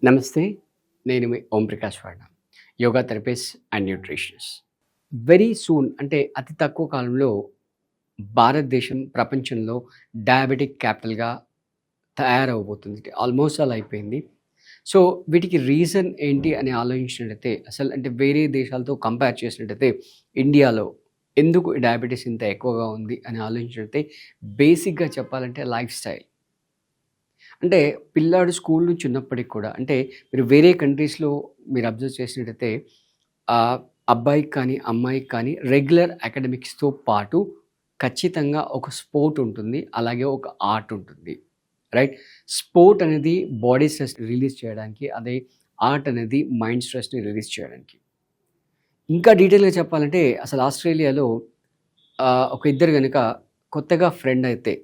నమస్తే. నేను మీ Om Prakash Varma. Yoga therapist and nutritionist. Very soon అంటే అతి తక్కువ కాలంలో భారతదేశం ప్రపంచంలో డయాబెటిక్ క్యాపిటల్‌గా తయారవ్వబోతుంది. ఆల్మోస్ట్ అలా అయిపోయింది. సో, వీటికి రీజన్ ఏంటి అని ఆలోచించినట్టయితే అసలు అంటే వేరే దేశాలతో కంపేర్ చేసినట్టయితే ఇండియాలో ఎందుకు డయాబెటిస్ ఇంత ఎక్కువగా ఉంది అని ఆలోచించినట్టయితే బేసిక్‌గా చెప్పాలంటే లైఫ్ స్టైల్. అంటే పిల్లాడు స్కూల్ నుంచి ఉన్నప్పటికి కూడా అంటే మీరు వేరే కంట్రీస్‌లో మీరు అబ్జర్వ్ చేసినట్టయితే అబ్బాయికి కానీ, అమ్మాయికి కానీ రెగ్యులర్ అకాడమిక్స్‌తో పాటు ఖచ్చితంగా ఒక స్పోర్ట్ ఉంటుంది. అలాగే ఒక ఆర్ట్ ఉంటుంది. రైట్? స్పోర్ట్ అనేది బాడీ స్ట్రెస్ రిలీజ్ చేయడానికి. అదే ఆర్ట్ అనేది మైండ్ స్ట్రెస్‌ని రిలీజ్ చేయడానికి. ఇంకా డీటెయిల్‌గా చెప్పాలంటే అసలు ఆస్ట్రేలియాలో ఒక ఇద్దరు గనుక కొత్తగా ఫ్రెండ్ అయితే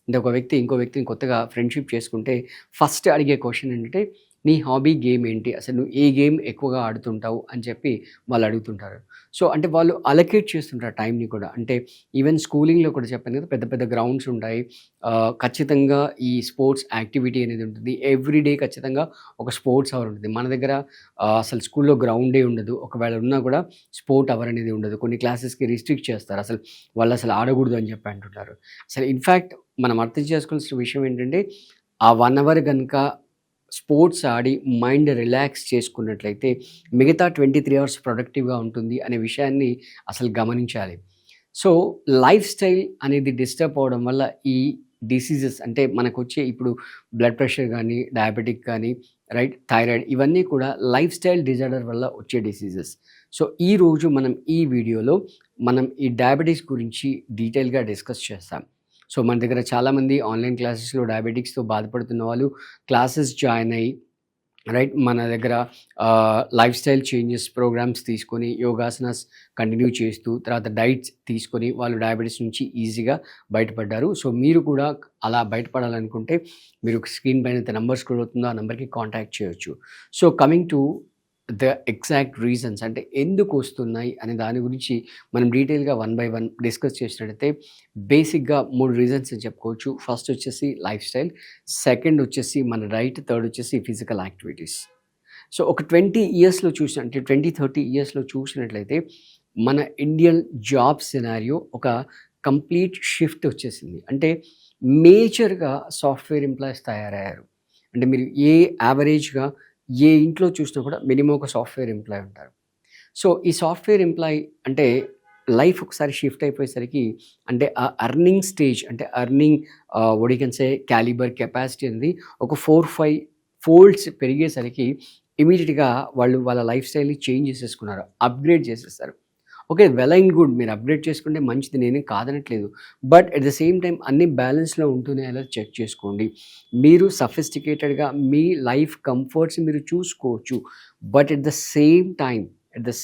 అంటే ఒక వ్యక్తి ఇంకో వ్యక్తిని కొత్తగా ఫ్రెండ్‌షిప్ చేసుకుంటే ఫస్ట్ అడిగే క్వెషన్ ఏంటంటే, "నీ హాబీ గేమ్ ఏంటి? అసలు నువ్వు ఏ గేమ్ ఎక్కువగా ఆడుతుంటావు?" అని చెప్పి వాళ్ళు అడుగుతుంటారు. సో, అంటే వాళ్ళు అలొకేట్ చేస్తుంటారు టైంని కూడా. అంటే ఈవెన్ స్కూలింగ్‌లో కూడా చెప్పాను కదా! పెద్ద పెద్ద గ్రౌండ్స్ ఉంటాయి. ఖచ్చితంగా ఈ స్పోర్ట్స్ యాక్టివిటీ అనేది ఉంటుంది. ఎవ్రీ డే ఖచ్చితంగా ఒక స్పోర్ట్స్ అవర్ ఉంటుంది. మన దగ్గర అసలు స్కూల్‌లో గ్రౌండే ఉండదు. ఒకవేళ ఉన్నా కూడా స్పోర్ట్ అవర్ అనేది ఉండదు. కొన్ని క్లాసెస్‌కి రిస్ట్రిక్ట్ చేస్తారు. వాళ్ళు అసలు ఆడకూడదు అని చెప్పి అంటుంటారు. అసలు ఇన్‌ఫాక్ట్ మనం అర్థం చేసుకోవాల్సిన విషయం ఏంటంటే, ఆ 1 అవర్ గనుక స్పోర్ట్స్ ఆడి మైండ్ రిలాక్స్ చేసుకున్నట్లయితే, మిగతా 23 అవర్స్ ప్రొడక్టివ్‌గా ఉంటుంది అనే విషయాన్ని అసలు గమనించాలి. సో, లైఫ్ స్టైల్ అనేది డిస్టర్బ్ అవ్వడం వల్ల ఈ డిసీజెస్ అంటే మనకొచ్చే ఇప్పుడు బ్లడ్ ప్రెషర్ గానీ, డయాబెటిక్ కానీ, రైట్, థైరాయిడ్ ఇవన్నీ కూడా లైఫ్ స్టైల్ డిజార్డర్ వల్ల వచ్చే డిసీజెస్. సో, ఈరోజు మనం ఈ వీడియోలో మనం ఈ డయాబెటిస్ గురించి డీటెయిల్‌గా డిస్కస్ చేస్తాం. సో, మన దగ్గర చాలామంది ఆన్‌లైన్ క్లాసెస్‌లో డయాబెటిక్స్‌తో బాధపడుతున్న వాళ్ళు క్లాసెస్ జాయిన్ అయ్యి రైట్ మన దగ్గర లైఫ్ స్టైల్ చేంజెస్ ప్రోగ్రామ్స్ తీసుకొని యోగాసనాస్ కంటిన్యూ చేస్తూ తర్వాత డైట్స్ తీసుకొని వాళ్ళు డయాబెటీస్ నుంచి ఈజీగా బయటపడ్డారు. సో, మీరు కూడా అలా బయటపడాలనుకుంటే మీరు స్క్రీన్ పైన ఎంత నెంబర్ స్క్రోల్ అవుతుందో ఆ నెంబర్‌కి కాంటాక్ట్ చేయొచ్చు. So, coming to the exact reasons అంటే ఎందుకు వస్తున్నాయి అనే దాని గురించి మనం డీటెయిల్‌గా వన్ బై వన్ డిస్కస్ చేసినట్టయితే బేసిక్‌గా 3 రీజన్స్ అని చెప్పుకోవచ్చు. ఫస్ట్ వచ్చేసి లైఫ్ స్టైల్, సెకండ్ వచ్చేసి మన డైట్, థర్డ్ వచ్చేసి ఫిజికల్ యాక్టివిటీస్. సో, ఒక 20 ఇయర్స్‌లో చూసిన అంటే 20, 30 ఇయర్స్‌లో చూసినట్లయితే మన ఇండియన్ జాబ్ సినారియో ఒక కంప్లీట్ షిఫ్ట్ వచ్చేసింది. అంటే మేజర్‌గా సాఫ్ట్‌వేర్ ఎంప్లాయీస్ తయారయ్యారు. అంటే మీరు యావరేజ్‌గా ఏ ఇంట్లో చూసినా కూడా మినిమమ్ ఒక సాఫ్ట్‌వేర్ ఎంప్లాయీ ఉంటారు. సో, ఈ సాఫ్ట్‌వేర్ ఎంప్లాయీ అంటే లైఫ్ ఒకసారి షిఫ్ట్ అయిపోయేసరికి అంటే ఆ ఎర్నింగ్ స్టేజ్ అంటే earning what you can say calibre capacity అనేది ఒక 4, 5 ఫోల్డ్స్ పెరిగేసరికి ఇమ్మీడియేట్‌గా వాళ్ళు వాళ్ళ లైఫ్ స్టైల్‌ని చేంజ్ చేసేసుకున్నారు. అప్‌గ్రేడ్ చేసేసారు. ఓకే. Well and good. మీరు అప్‌గ్రేడ్ చేసుకుంటే మంచిది. నేనేం కాదనట్లేదు. But at the same time అన్నీ బ్యాలెన్స్‌లో ఉంటున్నాయో లేదో చెక్ చేసుకోండి. మీరు సఫిస్టికేటెడ్‌గా మీ లైఫ్ కంఫర్ట్స్ మీరు చూసుకోవచ్చు. But at the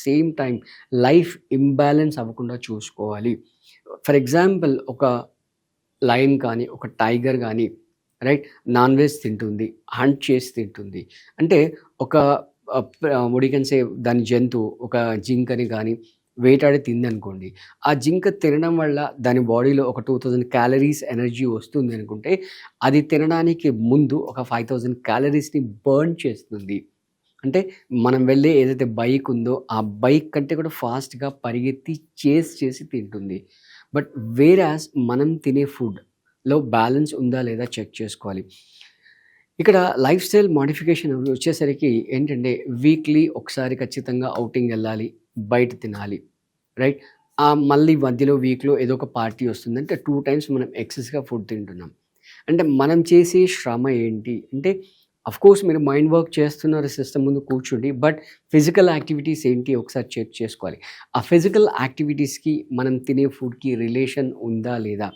same time life imbalance అవ్వకుండా చూసుకోవాలి. ఫర్ ఎగ్జాంపుల్ ఒక లయన్ కానీ, ఒక టైగర్ గానీ రైట్ నాన్ వెజ్ తింటుంది. హంట్ చేసి తింటుంది. అంటే ఒక వాట్ యూ కెన్ సే దాని జంతువు ఒక జింకని గానీ వేటాడి తిందనుకోండి. ఆ జింక తినడం వల్ల దాని బాడీలో ఒక 2000 క్యాలరీస్ ఎనర్జీ వస్తుంది అనుకుంటే, అది తినడానికి ముందు ఒక 5000 క్యాలరీస్‌ని బర్న్ చేస్తుంది. అంటే మనం వెళ్ళే ఏదైతే బైక్ ఉందో, ఆ బైక్ కంటే కూడా ఫాస్ట్‌గా పరిగెత్తి చేసి తింటుంది. బట్ వేరాస్ మనం తినే ఫుడ్‌లో బ్యాలెన్స్ ఉందా లేదా చెక్ చేసుకోవాలి. ఇక్కడ లైఫ్ స్టైల్ మోడిఫికేషన్ వచ్చేసరికి ఏంటంటే వీక్లీ ఒకసారి ఖచ్చితంగా ఔటింగ్ వెళ్ళాలి. బయట తినాలి. రైట్? మళ్ళీ మధ్యలో వీక్‌లో ఏదో ఒక పార్టీ వస్తుంది. అంటే 2 టైమ్స్ మనం ఎక్సెస్‌గా ఫుడ్ తింటున్నాం. అంటే మనం చేసే శ్రమ ఏంటి? అంటే ఆఫ్‌కోర్స్ మీరు మైండ్ వర్క్ చేస్తున్నారు సిస్టమ్ ముందు కూర్చుండి. బట్ ఫిజికల్ యాక్టివిటీస్ ఏంటి ఒకసారి చెక్ చేసుకోవాలి. ఆ ఫిజికల్ యాక్టివిటీస్‌కి మనం తినే ఫుడ్‌కి రిలేషన్ ఉందా లేదా?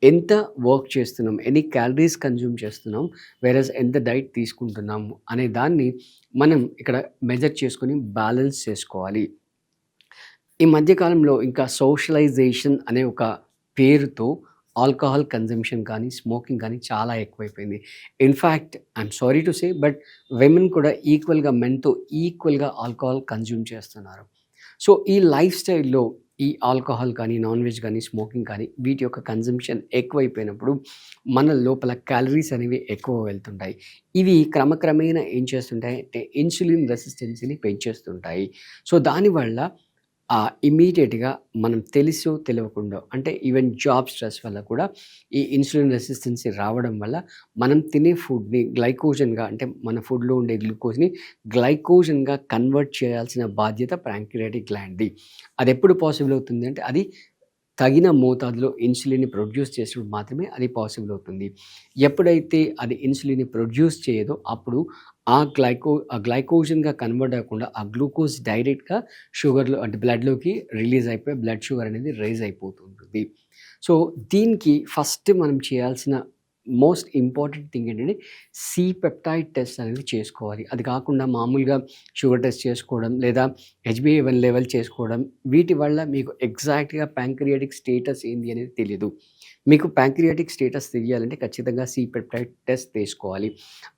ఎంత వర్క్ చేస్తున్నాం? ఎన్ని క్యాలరీస్ కన్జ్యూమ్ చేస్తున్నాం? వేరస్ ఎంత డైట్ తీసుకుంటున్నాము? అనే దాన్ని మనం ఇక్కడ మెజర్ చేసుకొని బ్యాలెన్స్ చేసుకోవాలి. ఈ మధ్య కాలంలో ఇంకా సోషలైజేషన్ అనే ఒక పేరుతో ఆల్కహాల్ కన్జంప్షన్ కానీ, స్మోకింగ్ కానీ చాలా ఎక్కువైపోయింది. In fact I'm sorry to say but women కూడా ఈక్వల్‌గా మెన్‌తో ఈక్వల్‌గా ఆల్కహాల్ కన్జ్యూమ్ చేస్తున్నారు. సో, ఈ లైఫ్ స్టైల్‌లో ఈ ఆల్కహాల్ కానీ, నాన్ వెజ్ కానీ, స్మోకింగ్ కానీ వీటి యొక్క కన్జంప్షన్ ఎక్కువైపోయినప్పుడు మన లోపల క్యాలరీస్ అనేవి ఎక్కువ వెళ్తుంటాయి. ఇవి క్రమక్రమేణా ఏం చేస్తుంటాయి అంటే ఇన్సులిన్ రెసిస్టెన్సీని పెంచేస్తుంటాయి. సో, దానివల్ల ఇమ్మీడియేట్‌గా మనం తెలిసో తెలవకుండో అంటే ఈవెన్ జాబ్ స్ట్రెస్ వల్ల కూడా ఈ ఇన్సులిన్ రెసిస్టెన్సీ రావడం వల్ల మనం తినే ఫుడ్‌ని గ్లైకోజన్‌గా అంటే మన ఫుడ్‌లో ఉండే గ్లూకోజ్‌ని గ్లైకోజన్‌గా కన్వర్ట్ చేయాల్సిన బాధ్యత ప్యాంక్రియాటిక్ గ్లాండ్‌ది. అదెప్పుడు పాసిబుల్ అవుతుంది అంటే అది తగిన మోతాదులో ఇన్సులిన్‌ని ప్రొడ్యూస్ చేసినప్పుడు మాత్రమే అది పాసిబుల్ అవుతుంది. ఎప్పుడైతే అది ఇన్సులిన్‌ని ప్రొడ్యూస్ చేయదో అప్పుడు ఆ గ్లైకోజన్‌గా కన్వర్ట్ అవ్వకుండా ఆ గ్లూకోజ్ డైరెక్ట్‌గా షుగర్‌లో అంటే బ్లడ్‌లోకి రిలీజ్ అయిపోయి బ్లడ్ షుగర్ అనేది రైజ్ అయిపోతూ ఉంటుంది. సో, దీనికి ఫస్ట్ మనం చేయాల్సిన మోస్ట్ ఇంపార్టెంట్ థింగ్ ఏంటంటే పెప్టైడ్ టెస్ట్ అనేది చేసుకోవాలి. అది కాకుండా మామూలుగా షుగర్ టెస్ట్ చేసుకోవడం లేదా హెచ్‌బీఏ1 లెవెల్ చేసుకోవడం వీటి వల్ల మీకు ఎగ్జాక్ట్‌గా ప్యాంక్రియాటిక్ స్టేటస్ ఏంది అనేది తెలీదు. మీకు ప్యాంక్రియాటిక్ స్టేటస్ తెలియాలంటే ఖచ్చితంగా పెప్టైడ్ టెస్ట్ చేసుకోవాలి.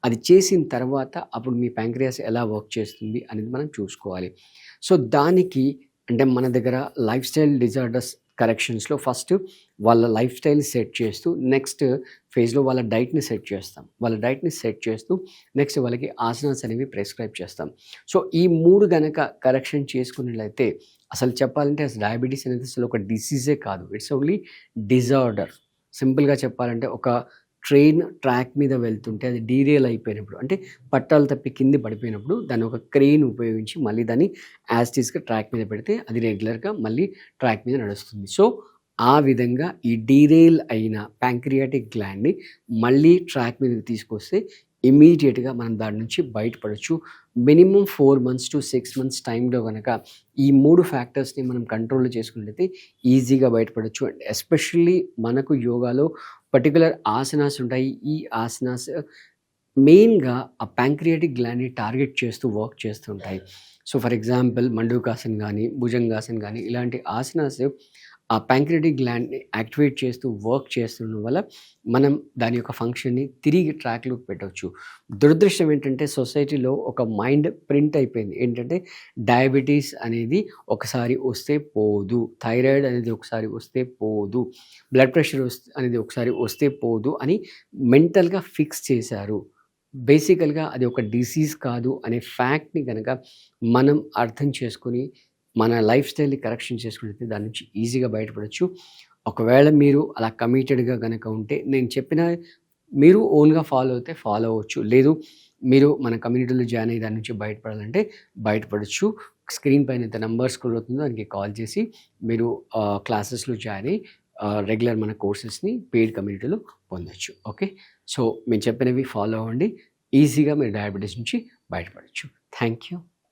అది చేసిన తర్వాత అప్పుడు మీ ప్యాంక్రియాస్ ఎలా వర్క్ చేస్తుంది అనేది మనం చూసుకోవాలి. సో, దానికి అంటే మన దగ్గర లైఫ్ స్టైల్ డిజార్డర్స్ కరెక్షన్స్‌లో ఫస్ట్ వాళ్ళ లైఫ్ స్టైల్‌ని సెట్ చేస్తూ నెక్స్ట్ ఫేజ్‌లో వాళ్ళ డైట్‌ని సెట్ చేస్తాం. వాళ్ళ డైట్‌ని సెట్ చేస్తూ నెక్స్ట్ వాళ్ళకి ఆసనాస్ అనేవి ప్రిస్క్రైబ్ చేస్తాం. సో, ఈ 3 గనక కరెక్షన్ చేసుకున్నట్లయితే అసలు చెప్పాలంటే అసలు డయాబెటిస్ అనేది అసలు ఒక డిసీజే కాదు. It's only disorder. సింపుల్‌గా చెప్పాలంటే ఒక ట్రైన్ ట్రాక్ మీద వెళ్తుంటే అది డీరేల్ అయిపోయినప్పుడు అంటే పట్టాలు తప్పి కింద పడిపోయినప్పుడు దాన్ని ఒక క్రెయిన్ ఉపయోగించి మళ్ళీ దాన్ని యాజ్ ఇట్ ఈస్‌గా ట్రాక్ మీద పెడితే అది రెగ్యులర్‌గా మళ్ళీ ట్రాక్ మీద నడుస్తుంది. సో, ఆ విధంగా ఈ డీరేల్ అయిన ప్యాంక్రియాటిక్ గ్లాండ్‌ని మళ్ళీ ట్రాక్ మీదకి తీసుకొస్తే ఇమ్మీడియేట్‌గా మనం దాని నుంచి బయటపడొచ్చు. మినిమమ్ 4 మంత్స్ టు 6 మంత్స్ టైంలో గనక ఈ 3 ఫ్యాక్టర్స్‌ని మనం కంట్రోల్‌లో చేసుకున్నట్లయితే ఈజీగా బయటపడొచ్చు. అండ్ ఎస్పెషల్లీ మనకు యోగాలో పర్టిక్యులర్ ఆసనాస్ ఉంటాయి. ఈ ఆసనాస్ మెయిన్‌గా ఆ ప్యాంక్రియాటిక్ గ్లాండ్‌ని టార్గెట్ చేస్తూ వర్క్ చేస్తుంటాయి. సో, ఫర్ ఎగ్జాంపుల్ మండూకాసన్ గానీ, భుజంగాసన్ గానీ ఇలాంటి ఆసనాస్ ఆ ప్యాంక్రియాటిక్ గ్లాండ్‌ని యాక్టివేట్ చేస్తూ వర్క్ చేస్తుండడం వల్ల మనం దాని యొక్క ఫంక్షన్‌ని తిరిగి ట్రాక్‌లోకి పెట్టొచ్చు. దురదృష్టం ఏంటంటే సొసైటీలో ఒక మైండ్ ప్రింట్ అయిపోయింది. ఏంటంటే డయాబెటిస్ అనేది ఒకసారి వస్తే పోదు. థైరాయిడ్ అనేది ఒకసారి వస్తే పోదు. బ్లడ్ ప్రెషర్ అనేది ఒకసారి వస్తే పోదు అని మెంటల్‌గా ఫిక్స్ చేశారు. బేసికల్‌గా అది ఒక డిసీజ్ కాదు అనే ఫ్యాక్ట్‌ని గనక మనం అర్థం చేసుకొని మన లైఫ్ స్టైల్‌ని కరెక్షన్ చేసుకున్నట్లయితే దాని నుంచి ఈజీగా బయటపడొచ్చు. ఒకవేళ మీరు అలా కమిటెడ్‌గా గనక ఉంటే నేను చెప్పిన మీరు ఓన్‌గా ఫాలో అయితే ఫాలో అవ్వచ్చు. లేదు మీరు మన కమ్యూనిటీలో జాయిన్ అయ్యి దాని నుంచి బయటపడాలంటే బయటపడొచ్చు. స్క్రీన్ పైన ఎంత నంబర్ స్క్రోల్ అవుతుందో దానికి కాల్ చేసి మీరు క్లాసెస్‌లో జాయిన్ అయ్యి రెగ్యులర్ మన కోర్సెస్‌ని పెయిడ్ కమ్యూనిటీలో పొందొచ్చు. ఓకే. సో, మేము చెప్పినవి ఫాలో అవ్వండి. ఈజీగా మీరు డయాబెటిస్ నుంచి బయటపడొచ్చు. Thank you.